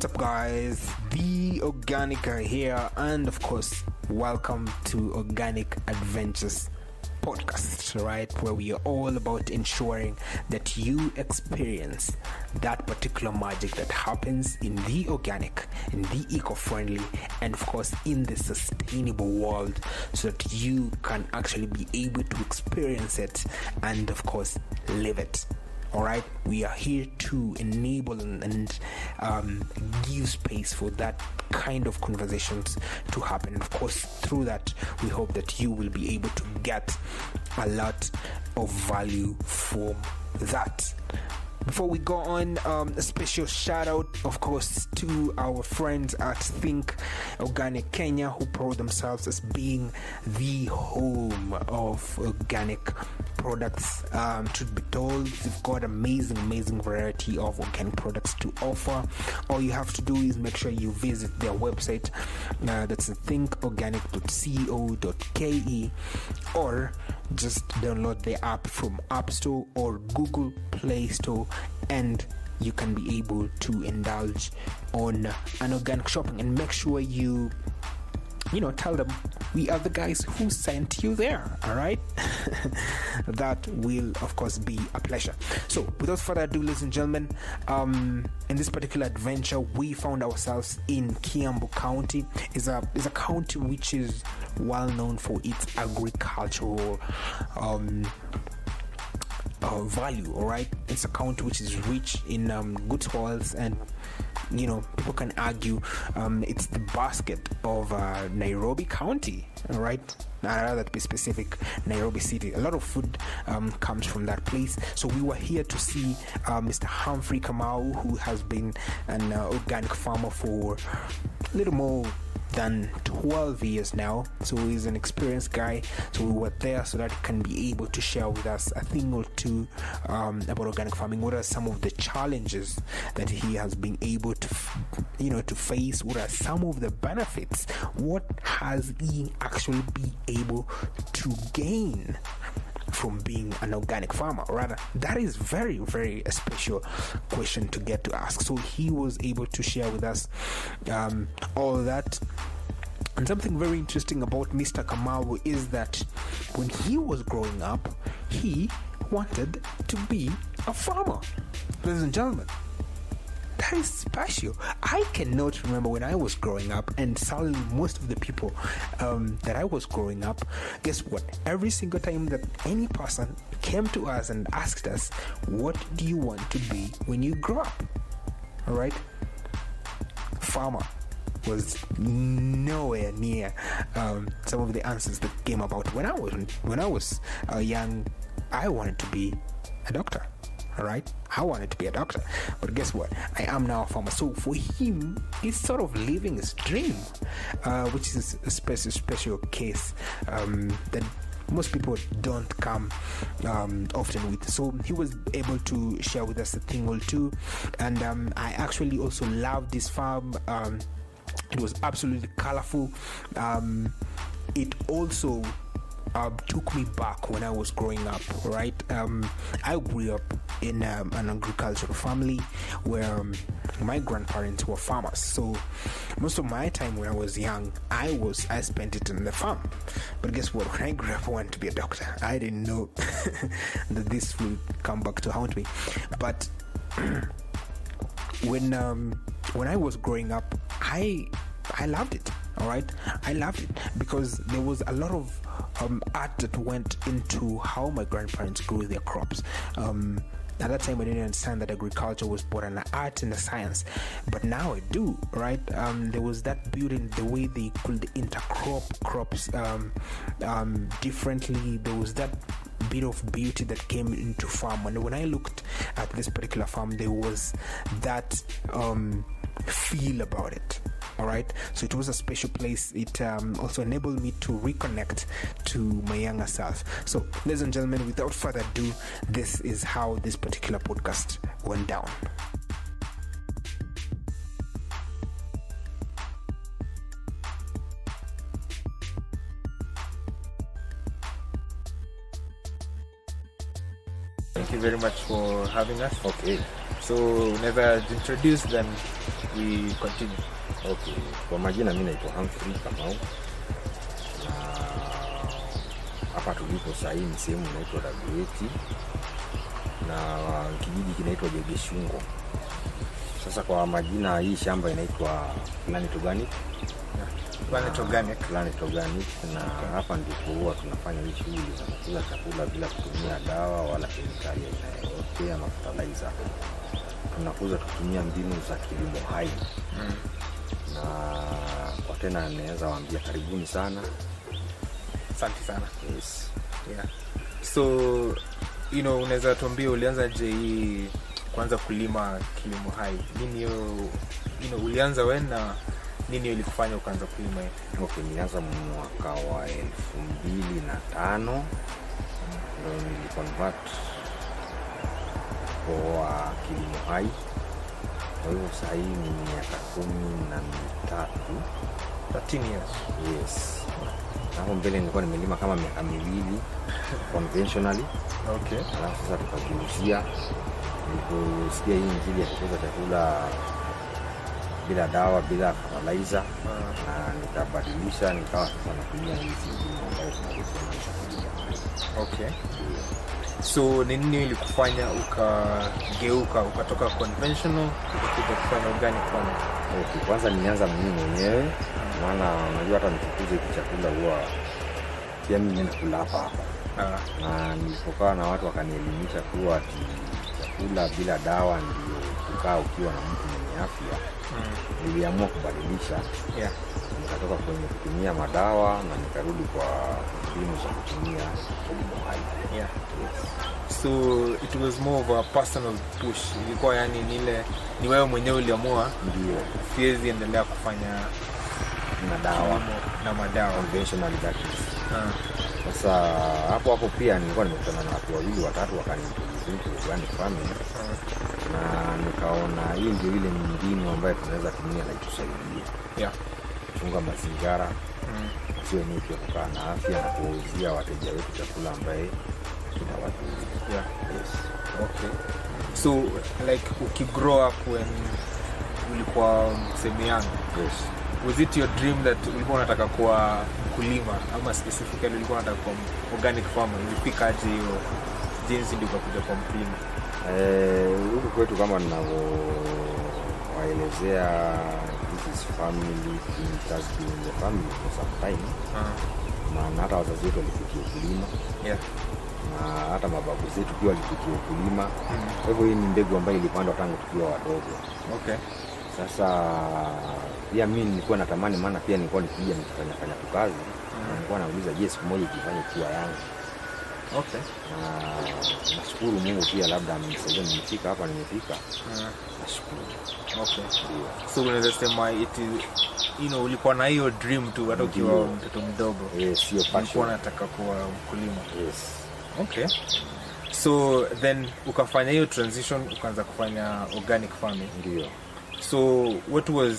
What's up, guys? The Organica here, and of course, welcome to Organic Adventures podcast, right? Where we are all about ensuring that you experience that particular magic that happens in the organic, in the eco-friendly, and of course in the sustainable world, so that you can actually be able to experience it and of course live it. All right, we are here to enable and give space for that kind of conversations to happen. And of course, through that, we hope that you will be able to get a lot of value from that. Before we go on, a special shout out, of course, to our friends at Think Organic Kenya, who pride themselves as being the home of organic products. Truth be told, they've got amazing variety of organic products to offer. All you have to do is make sure you visit their website. That's thinkorganic.co.ke, or just download the app from App Store or Google Play Store, and you can be able to indulge on an organic shopping. And make sure you tell them we are the guys who sent you there. All right. That will of course be a pleasure. So without further ado, ladies and gentlemen, in this particular adventure, we found ourselves in Kiambu County. Is a county which is well known for its agricultural value. All right, it's a county which is rich in good soils, and people can argue it's the basket of Nairobi County. All right, I'd rather be specific, Nairobi City. A lot of food comes from that place. So we were here to see Mr. Humphrey Kamau, who has been an organic farmer for a little more than 12 years now. So he's an experienced guy. So we were there so that he can be able to share with us a thing or two about organic farming. What are some of the challenges that he has been able to to face? What are some of the benefits? What has he actually been able to gain from being an organic farmer? Rather, that is very a special question to get to ask. So he was able to share with us all that. And something very interesting about Mr. Kamau is that when he was growing up, he wanted to be a farmer. Ladies and gentlemen, that is special. I cannot remember when I was growing up, and sadly most of the people that I was growing up, guess what? Every single time that any person came to us and asked us, what do you want to be when you grow up? All right, farmer was nowhere near some of the answers that came about when I was young. I wanted to be a doctor. All right, I wanted to be a doctor, but guess what? I am now a farmer. So for him, he's sort of living his dream, which is a special case that most people don't come often with. So he was able to share with us a thing or two, and I actually also love this farm. It was absolutely colorful. It also took me back when I was growing up, right? I grew up in an agricultural family where my grandparents were farmers. So most of my time when I was young, I spent it on the farm. But guess what? When I grew up, I wanted to be a doctor. I didn't know that this would come back to haunt me. But when I was growing up, I loved it. All right, I loved it because there was a lot of art that went into how my grandparents grew their crops. At that time, I didn't understand that agriculture was both an art and a science, but now I do. Right? There was that beauty in the way they could intercrop crops differently. There was that bit of beauty that came into farm, and when I looked at this particular farm, there was that feel about it. All right, so it was a special place. It also enabled me to reconnect to my younger self. So, ladies and gentlemen, without further ado, this is how this particular podcast went down. Thank you very much for having us. Okay. So unaweza introduce then we continue. Okay, kwa majina mimi naitwa Humphrey Kamau. Na hapa tulipo sasa ni sehemu inaitwa Dagoeti na kijiji kinaitwa Jegeshungo. Sasa kwa majina hii shamba inaitwa Planet Organic. Planet Organic na hapa ndipo huwa tunafanya hii shughuli za kula chakula bila kutumia dawa wala kemikali yoyote ama fertilizer. Tunakuza kutumia mbinu za kilimo hai. Na kwa tena naweza waambia karibuni sana. Asante sana. Yes. Yeah. So unaweza tuambia ulianza je hii kwanza kulima kilimo hai? Nini hiyo ulianza wewe na nini ilikufanya ukaanza kulima hiyo? Okay, nilianza mwaka wa 2005 ndio niliconvert kwa kilimo hai. Kwa hivyo sasa hii ni miaka 13 years. Yes. Hapo mbele nilikuwa nimelima kama miaka 2 conventionally. Okay. Alafu sasa tukageuzia, niliposikia hii injili ya kukuza chakula bila dawa, bila fertilizer, na nikabadilisha nikawa sasa natumia hizi ambazo tunazitumia. Okay. So nini ilikufanya ukageuka ukatoka conventional ukija kufanya organic farming? Okay, kwanza nilianza mimi mwenyewe, maana unajua hata nikikuza hiki chakula huwa pia mimi nakula hapa. Na nilipokaa na watu wakanielimisha kuwa chakula bila dawa ndio kukaa ukiwa na mtu mwenye afya. Niliamua kubadilisha. Yeah. Nikatoka kwenye kutumia madawa na nikarudi kwa mbinu za kutumia kilimo hai. Yeah. Yes. So it was more of a personal push. Ilikuwa yani ni wewe mwenyewe uliamua ndio siwezi endelea kufanya na madawa conventional practice. Sasa hapo pia nilikuwa nimekutana na watu wawili watatu wakaniintroduce organic farming. Na nikaona hii ndio ile mbinu ambayo tunaweza tumia na itusaidia. Yeah. Chunga mazingira. Sio ni kukaa na afya na kuuzia wateja wetu chakula ambaye kinawadhuru. Yeah. Yes. Okay. So like ukigrow up when ulikuwa msemi young. Yes. Was it your dream that ulikuwa unataka kuwa mkulima ama specifically ulikuwa unataka kuwa organic farmer? Ulifika aje hiyo jinsi ndio kuja kwa mkulima? Huku kwetu kama ninavyowaelezea, this is family, it has been in the family for some time. Na hata wazazi wetu walifikia ukulima. Yeah. Na hata mababu zetu pia walifikia ukulima. Kwa hivyo hii ni mbegu ambayo ilipandwa tangu tukiwa wadogo. Okay. Sasa pia mimi nilikuwa natamani, maana pia nilikuwa nikija nikifanya tu kazi. Nilikuwa nauliza je, siku moja ikifanye kiwa yangu. Okay. Nashukuru Mungu pia labda amenisaidia nimefika hapa nimefika. Nashukuru. Okay. So unaweza sema it is, ulikuwa na hiyo dream tu hata ukiwa mtoto mdogo. Yes, sio passion. Ulikuwa unataka kuwa mkulima. Yes. Okay. So then ukafanya hiyo transition ukaanza kufanya organic farming. Ndio. So what was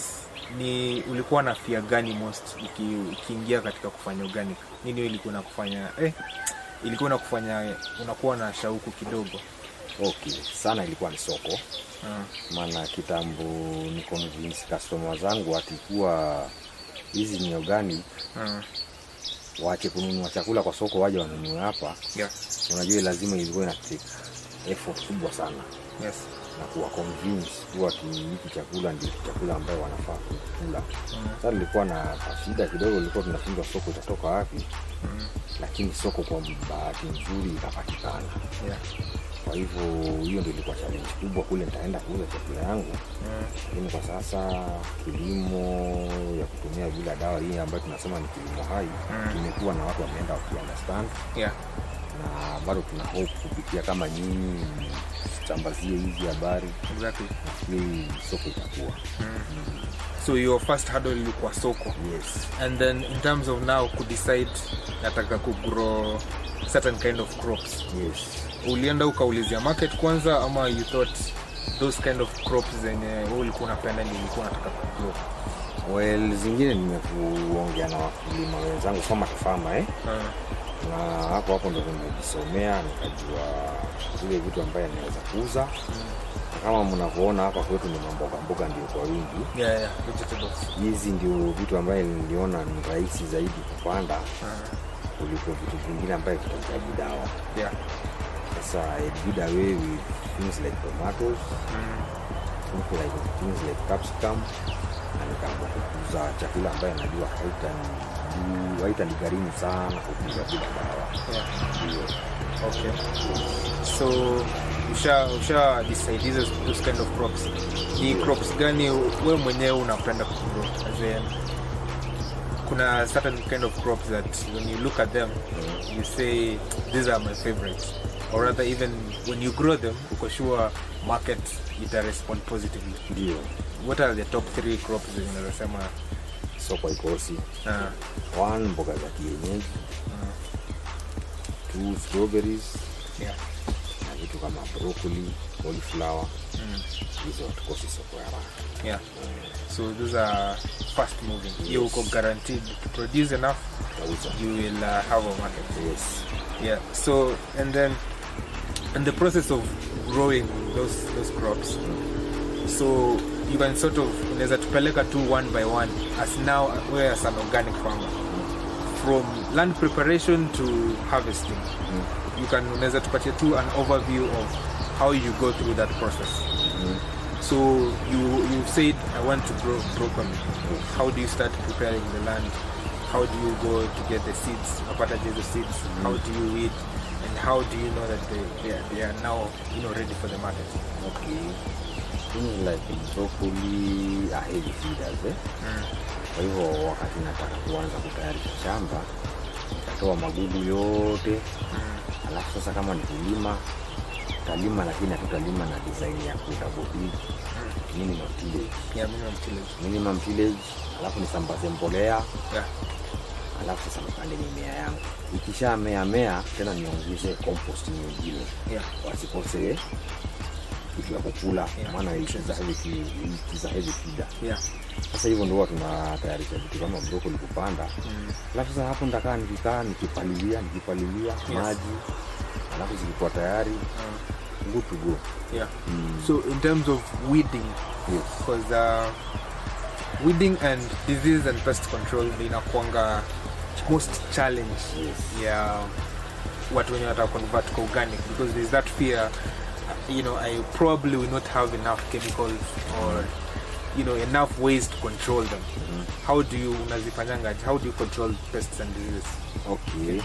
ulikuwa na fear gani most ukiingia katika kufanya organic? Nini ilikuwa inakufanya ilikuwa inakufanya unakuwa na shauku kidogo? Okay, sana ilikuwa ni soko. Maana kitambo ni convince customer zangu atikuwa hizi ni organic. Waache kununua chakula kwa soko waje wanunue hapa. Yeah. Unajua lazima ilikuwa ina take effort kubwa sana. Yes. Na kuwa convince kuwa hiki chakula ndio chakula ambayo wanafaa kula. Sasa nilikuwa na shida kidogo, nilikuwa tunashindwa soko itatoka wapi. Lakini soko kwa bahati nzuri ikapatikana. Yeah. Kwa hivyo hiyo ndio ilikuwa challenge kubwa kule, nitaenda kuuza chakula yangu. Lakini kwa sasa kilimo ya kutumia bila dawa hii ambayo tunasema ni kilimo hai kimekuwa na watu wameenda wakiunderstand. Yeah. Na bado tuna hope kupitia kama nyinyi sambazie hizi habari. Exactly. Hii soko itakuwa. So your first hurdle ilikuwa soko. Yes. And then in terms of now could decide nataka grow certain kind of crops. Yes. Ulienda ukaulizia market kwanza ama you thought those kind of crops zenye ulikuwa unapenda ndio ulikuwa unataka grow? Well, zingine nimekuongea na wakulima wenzangu kama farmer na hapo ndo nimejisomea nikajua zile vitu ambaye naweza kuuza. Kama mnavyoona hapa kwetu ni mboga ndio kwa wingi. Vegetables. Hizi ndio vitu ambaye niliona ni rahisi zaidi kupanda kuliko vitu vingine ambaye vitahitaji dawa. Sasa I did away with things like tomatoes, things like capsicum, na nikaamua kukuza chakula ambaye najua haitanigharimu sana kukuza bila dawa. Okay. So usha decide those kind of crops. Ni crops gani wewe mwenyewe unapenda kugrow? As in, kuna certain kind of crops that when you look at them you say these are my favorites, or rather even when you grow them uko sure market ita respond positively. Ndio. What are the top 3 crops that unasema soko ikosi? 1 mboga za kienyeji, 2 strawberries, na vitu kama broccoli, cauliflower. Hizo tukosi soko ya haraka. So those are fast moving. Yes. You are guaranteed to produce enough. You will have a market. Yes. So and then in the process of growing those crops, so you can sort of unaweza tupeleka tu one by one as now we as an organic farmer, from land preparation to harvesting. You can unaweza tupatie tu an overview of how you go through that process. So you said I want to grow broccoli. How do you start preparing the land? How do you go to get the seeds? The seeds. How do you weed? And how do you know that they are now ready for the market? Okay. Things like broccoli are heavy feeders. Kwa hivyo wakati nataka kuanza kutayarisha shamba, nitatoa magugu yote. Alafu sasa kama ni kulima, tutalima lakini hatutalima na design ya kutabodi. Minimum tillage. Alafu nisambaze mbolea. Alafu sasa nipande mimea yangu. Ikisha mea tena niongeze compost nyingine. Wasikose kitu ya kukula, maana it is a heavy feeder. Sasa hivyo ndio tunatayarisha vitu kama broccoli kupanda. Alafu sasa hapo ndakaa nikipalilia maji. Alafu zilikuwa tayari good to go. So in terms of weeding, because weeding and disease and pest control inakuanga most challenge. Watu wenye wataka convert kwa organic, because there's that fear, I probably will not have enough chemicals or enough ways to control them. How do you how do you control pests and diseases? Okay.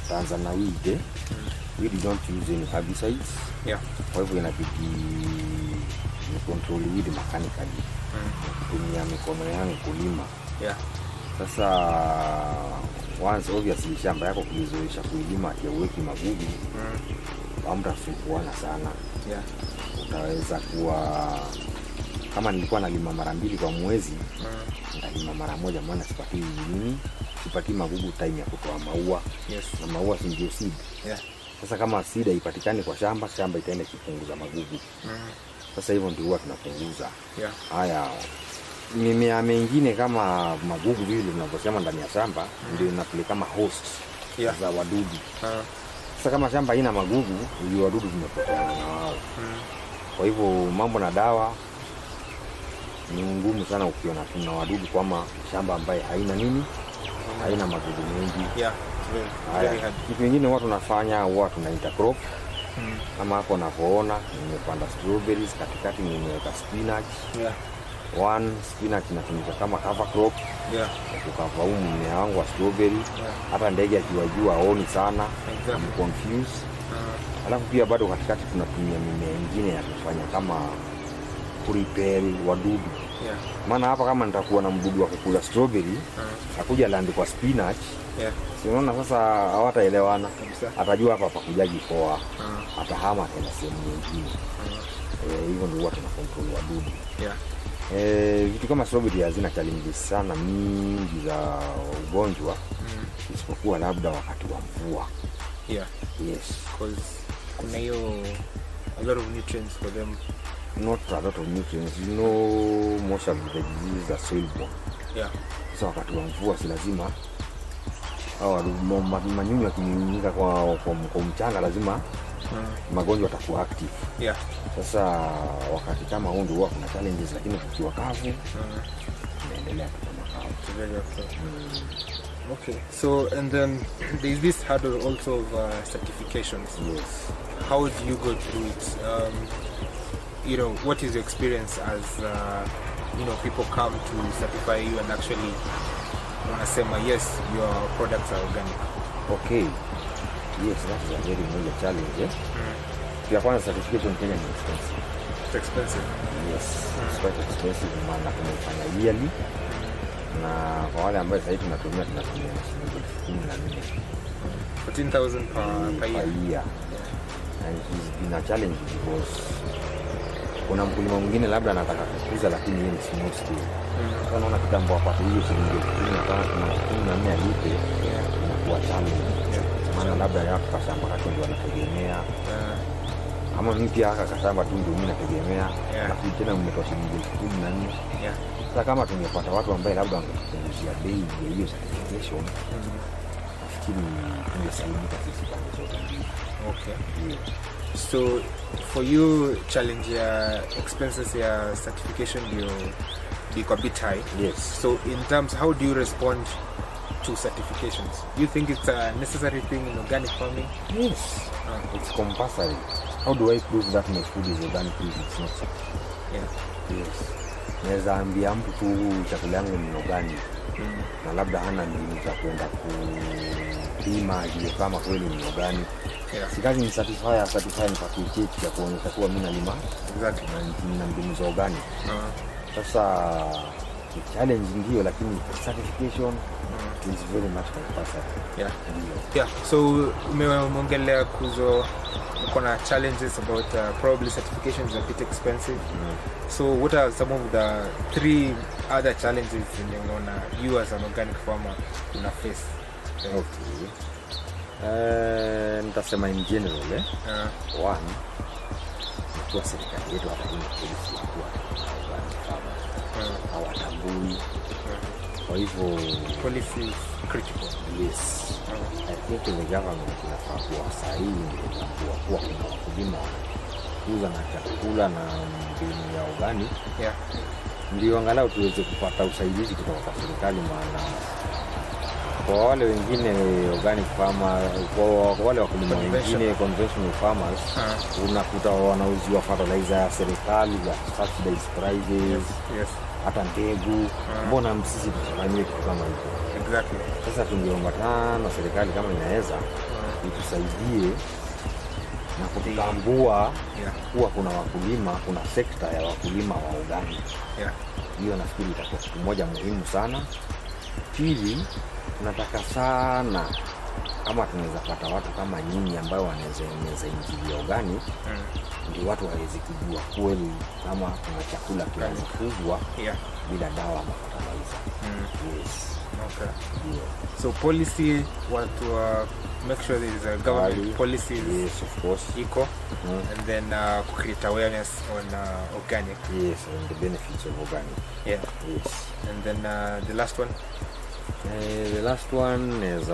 Kwanza na weed. We don't use any herbicides. Kwa hivyo inabidi ni control weed mechanically. Kutumia mikono yangu kulima. Sasa once obviously shamba yako kulizoesha kuilima ya uweki magugu, hamtasumbuana sana. Utaweza kuwa kama nilikuwa nalima mara 2 kwa mwezi, nitalima mara 1, maana sipatii magugu time ya kutoa maua. Na maua si ndio seed. Sasa kama seed haipatikani kwa shamba itaenda kupunguza magugu. Sasa hivyo ndio huwa tunapunguza. Haya, mimea mengine kama magugu vile tunavyosema ndani ya shamba ndio inapeleka kama host za wadudu. Sasa kama shamba haina magugu, ndio wadudu tunapotea na wao. Kwa hivyo mambo na dawa ni ngumu sana ukiona tuna wadudu kama shamba ambaye haina magugu mengi. Kitu kingine watu tunafanya huwa tunaita crop. Kama hapo unavyoona nimepanda strawberries, katikati nimeweka spinach. One spinach inatumika kama cover crop. Tukava mmea wangu wa strawberry. Hata ndege akiwajua haoni sana. I'm confused. Alafu pia bado katikati tunatumia mimea mingine ya kufanya kama kuripel wadudu. Maana hapa kama nitakuwa na mdudu wa kukula strawberry, akuja land kwa spinach. Unaona sasa hawataelewana. Atajua hapa pakujaji poa. Atahama tena sehemu nyingine. Hivyo ndio watu na control wadudu. Vitu kama strawberry hazina challenge sana mingi za ugonjwa. Isipokuwa labda wakati wa mvua. Because kuna hiyo a lot of nutrients for them not a lot of nutrients. You know, most of the diseases are soil-borne. Yeah. So wakati wa mvua si lazima manyunyu yakinyunyika kwa mchanga lazima magonjwa yatakuwa active. Yeah. Sasa wakati kama huu ndio huwa kuna challenges, lakini kukiwa kavu naendelea tu kama kavu. Okay. So and then there's this hurdle also of certifications. Yes. How do you go through it? You know, what is your experience as you know, people come to certify you and actually wanasema yes, your products are organic? Okay. Yes, that is a very major challenge. Ya kwanza, certification Kenya ni expensive. It's expensive. Yes, it's quite expensive, maana tunafanya yearly. Na kwa wale ambao sasa hivi tunatumia shilingi 14,000 per year. And it's been a challenge because kuna mkulima mwingine labda anataka kukuza lakini yeye ni small scale. Sasa naona kitambo apate hiyo shilingi 14,000 alipe, inakuwa challenge. Maana labda yako kashamba kake ndio anategemea. Ama mimi haka kashamba tu ndio mimi nategemea. Na tena mmetoa shilingi 14,000. Sasa kama tungepata watu ambao labda wangepunguzia bei ya hiyo certification, nafikiri tungesaidika sisi pande zote. Okay. Yeah. So for you, challenge ya expenses ya certification be a bit high. Yes. So in terms, how do you respond to certifications? Do you think it's a necessary thing in organic farming? Yes. It's compulsory. How do I prove that my food is organic if it's not? Yeah. Yes. Naweza ambia mtu tu chakula yangu ni organic. Na labda hana mbinu za kwenda kupima ile kama kweli ni organic. Yeah. Sikazi ni certify ni pakiti ya kuonyesha kuwa mimi nalima Exactly. na mbinu za organic. Sasa challenge ndio, lakini certification is very much compulsory. Yeah. Yeah. So umeongelea kuzo kuna challenges about probably certifications are a bit expensive. So what are some of the 3 other challenges you as an organic farmer una face? Okay. Nitasema in general, one, kwa serikali yetu hapa ni polisi kwa hawatambui. Kwa hivyo policy is critical. Yes. I think the government inafaa kuwa sahihi kuwa kuna wakulima kuuza na chakula na mbinu ya organic. Yeah. Ndio angalau tuweze kupata usaidizi kutoka kwa serikali, maana kwa wale wengine organic farmer, kwa wale wakulima wengine conventional farmers, unakuta wanauziwa fertilizer ya serikali ya subsidized prices. Yes. Hata mbegu. Mbona msisi tufanyie kitu kama hicho? Exactly. Sasa tungeomba tena serikali kama inaweza itusaidie na kutambua kuwa kuna wakulima, kuna sekta ya wakulima wa organic. Yeah. Hiyo nafikiri itakuwa kitu moja muhimu sana. Pili, tunataka sana kama tunaweza pata watu kama nyinyi ambao wanaweza injili ya organic, ndio watu waweze kujua kweli kama kuna chakula kinakuzwa bila dawa ama fertilizer. Yes. Okay. Yeah. So policy, want to make sure there is a government policy. Yes, of course. Eco, and then create awareness on organic. Yes, and the benefits of organic. Yeah. Yes. And then the last one. The last one is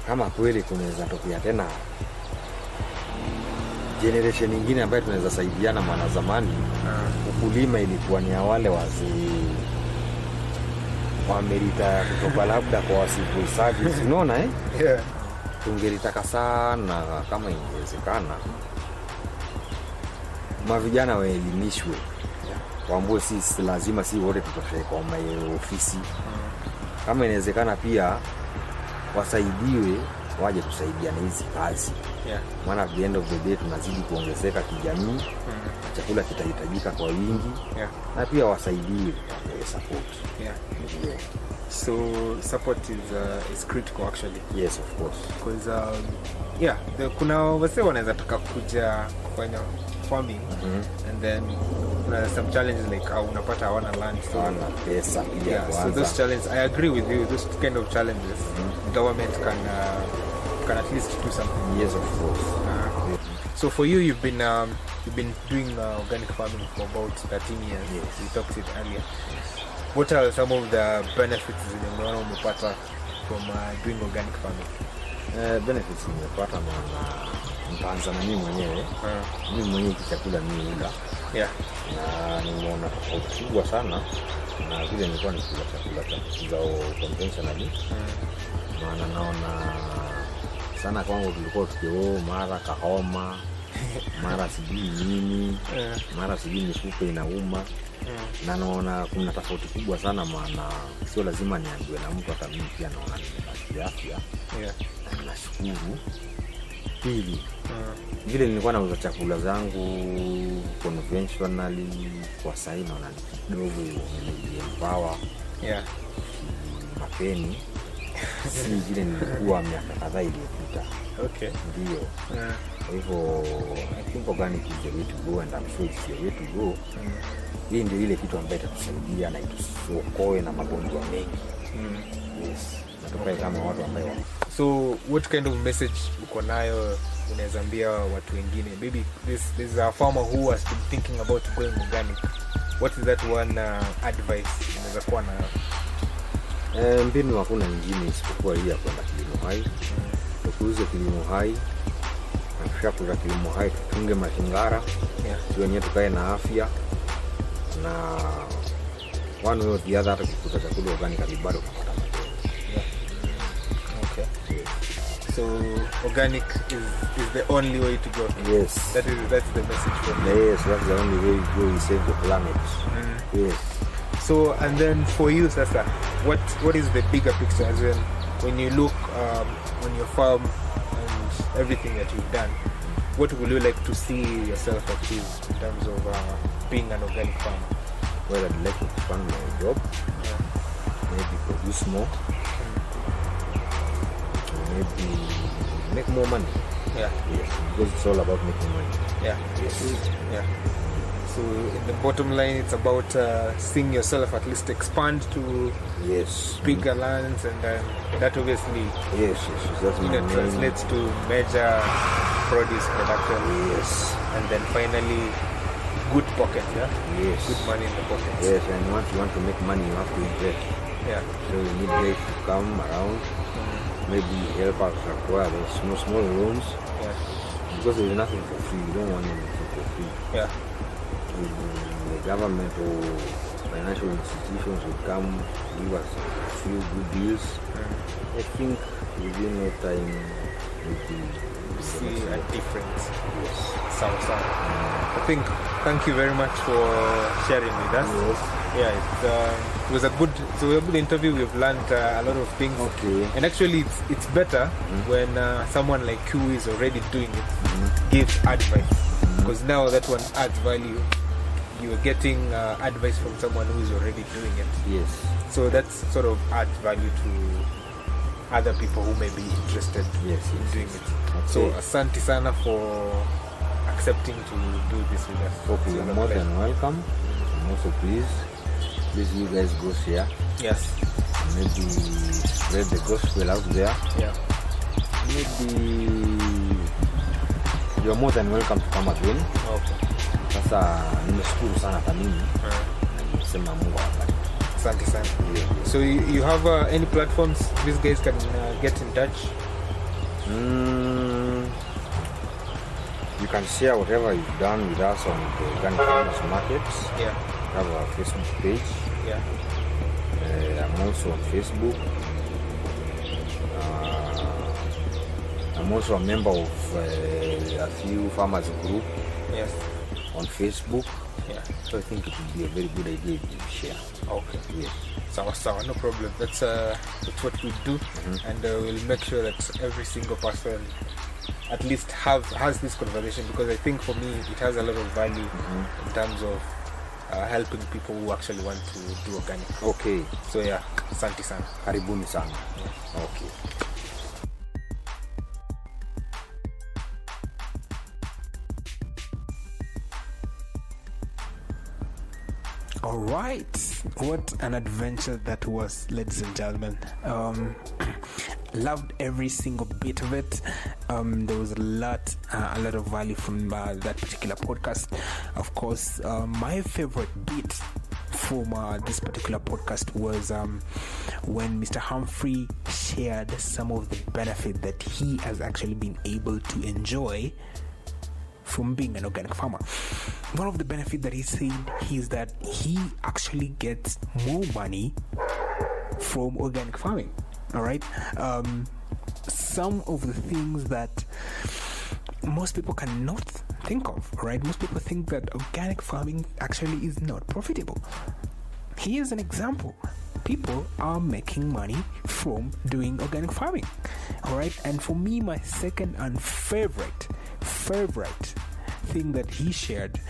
kama kweli kunaweza tokea tena generation nyingine ambayo tunaweza saidiana, maana zamani ukulima ilikuwa ni wale wazee wamerita kutoka labda kwa civil service, unaona Yeah. Tungelitaka sana kama ingewezekana mavijana waelimishwe, waambie si lazima si wote tutosheke kwa ofisi. Kama inawezekana pia wasaidiwe, waje kusaidiana hizi kazi. Yeah. Maana at the end of the day tunazidi kuongezeka kijamii. Chakula kitahitajika kwa wingi. Yeah. Na pia wasaidiwe support. Yeah. So support is critical actually. Yes, of course. Because kuna wase wanaweza taka kuja kufanya farming, and then some challenges like unapata hawana land, so pesa pia so those challenges, I agree with you, those kind of challenges government can at least do something. Yes, of course. So for you, you've been doing organic farming for about 13 years. Yes. You talked it earlier. What are some of the benefits umeona umepata from doing organic farming? Benefits nimepata nitaanza na mimi mwenyewe. Mimi mwenyewe kichakula mimi hula. Yeah. Na nimeona tofauti kubwa sana na vile nilikuwa nikula chakula za conventionally. Maana naona sana kwangu tulikuwa tukio mara kahoma, mara sijui nini, mara sijui mifupa inauma. Na naona kuna tofauti kubwa sana, maana sio lazima niambiwe na mtu, hata mimi pia naona nimebaki afya. Yeah. Na nashukuru. Pili, vile nilikuwa nauza chakula zangu conventionally, kwa sasa naona kidogo nimeempower. Yeah. Mapeni si vile nilikuwa miaka kadhaa iliyopita. Okay. Ndio. Kwa hivyo I think organic is the way to go, and I'm sure it's the way to go. Hii ndio ile kitu ambayo itatusaidia na ituokoe na magonjwa mengi. Yes. Natupai kama watu ambao. So what kind of message uko nayo unaweza ambia watu wengine? Maybe this is a farmer who has been thinking about going organic. What is that one advice unaweza kuwa nayo? Mbinu hakuna nyingine isipokuwa hii ya kwenda kilimo hai. Tukuze kilimo hai. Na kushakuza kilimo hai, tutunge mazingara. Yeah. Tuwenye tukae na afya. Na one way or the other, hata kukuza chakula organic bado unapata matunda. Yeah. Okay. Yes. So organic is the only way to go. Yes. That's the message for me. Yes, that's the only way to go. We save the planet. Yes. So, and then for you, Sasa, what is the bigger picture? As when you look on your farm and everything that you've done, what would you like to see yourself achieve in terms of being an organic farmer? Well, I'd like to expand my job. Yeah. Maybe produce more. Maybe make more money. Yeah. Yes, because it's all about making money. Yeah. Yes. Yeah. So in the bottom line, it's about seeing yourself at least expand to Yes. bigger lands, and then that obviously Yes. That's my main. translates to major produce production. Yes. And then finally, good pocket, yeah? Yes. Good money in the pocket. Yes, and once you want to make money, you have to invest. Yeah. So you need guys to come around, maybe help us acquire those small loans, Yeah. because there's nothing for free. You don't want anything for free. Yeah. The government or financial institutions will come give us a few good deals. I think within no time we will See a difference. Yes. So. Thank you very much for sharing with us. Yes. Yeah, it was a good interview. We've learned a lot of things. Okay. And actually, it's better when someone like you is already doing it gives advice, because now that one adds value. You are getting advice from someone who is already doing it. Yes. So that sort of adds value to other people who may be interested in doing it. Okay. So asante sana for accepting to do this with us. Okay, you're more than welcome. And also please you guys go share. Yes. Maybe spread the gospel out there. Yeah. Maybe you're more than welcome to come again. Okay. Sasa nimeshukuru sana kwa mimi. Na nimesema Mungu awabariki. Asante sana. Yeah. So you have any platforms these guys can get in touch? You can share whatever you've done with us on the organic farmers markets. Yeah. We have our Facebook page. Yeah. I'm also on Facebook. I'm also a member of a few farmers group. Yes. On Facebook. Yeah. So I think it would be a very good idea if you share. Okay. Yes. Sawa, no problem. That's what we do, and we'll make sure that every single person at least has this conversation, because I think for me it has a lot of value in terms of helping people who actually want to do organic. Okay. So yeah, asante sana. Karibuni sana. Yeah. Okay. All right, what an adventure that was, ladies and gentlemen. Loved every single bit of it. There was a lot of value from that particular podcast. Of course, my favorite bit from this particular podcast was when Mr. Humphrey shared some of the benefit that he has actually been able to enjoy from being an organic farmer. One of the benefits that he said is that he actually gets more money from organic farming. All right, some of the things that most people cannot think of, right? Most people think that organic farming actually is not profitable. Here's an example. People are making money from doing organic farming. All right, and for me, my second and favorite thing that he shared,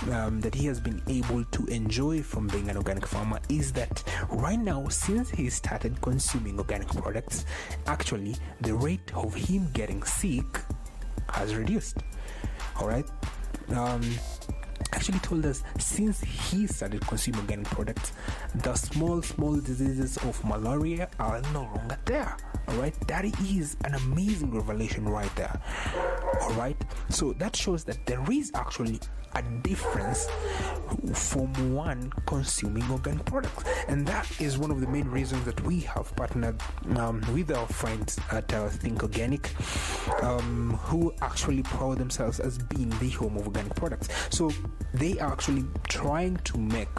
that he has been able to enjoy from being an organic farmer, is that right now, since he started consuming organic products, actually the rate of him getting sick has reduced. All right, actually told us since he started consuming organic products, the small diseases of malaria are no longer there. All right, that is an amazing revelation right there. All right, so that shows that there is actually a difference from one consuming organic products, and that is one of the main reasons that we have partnered with our friends at Think Organic, who actually proud themselves as being the home of organic products. So they are actually trying to make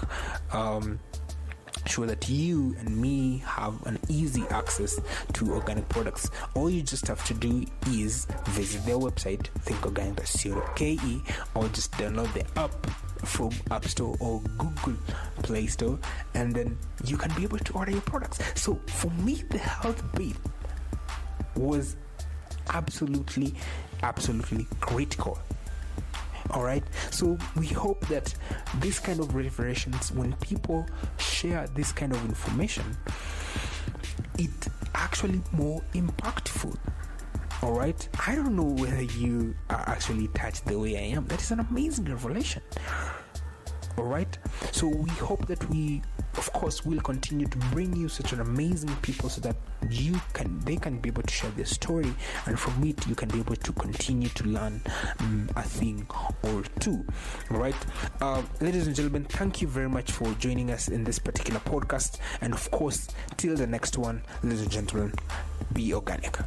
sure that you and me have an easy access to organic products. All you just have to do is visit their website, thinkorganic.co.ke, or just download the app from App Store or Google Play Store, and then you can be able to order your products. So for me, the health bit was absolutely critical. All right, so we hope that this kind of revelations, when people share this kind of information, it actually more impactful. All right, I don't know whether you are actually touched the way I am. That is an amazing revelation. All right, so we hope that we, of course, will continue to bring you such an amazing people, so that they can be able to share their story, and from it you can be able to continue to learn a thing or two. All right, ladies and gentlemen, thank you very much for joining us in this particular podcast, and of course, till the next one, ladies and gentlemen, be organic.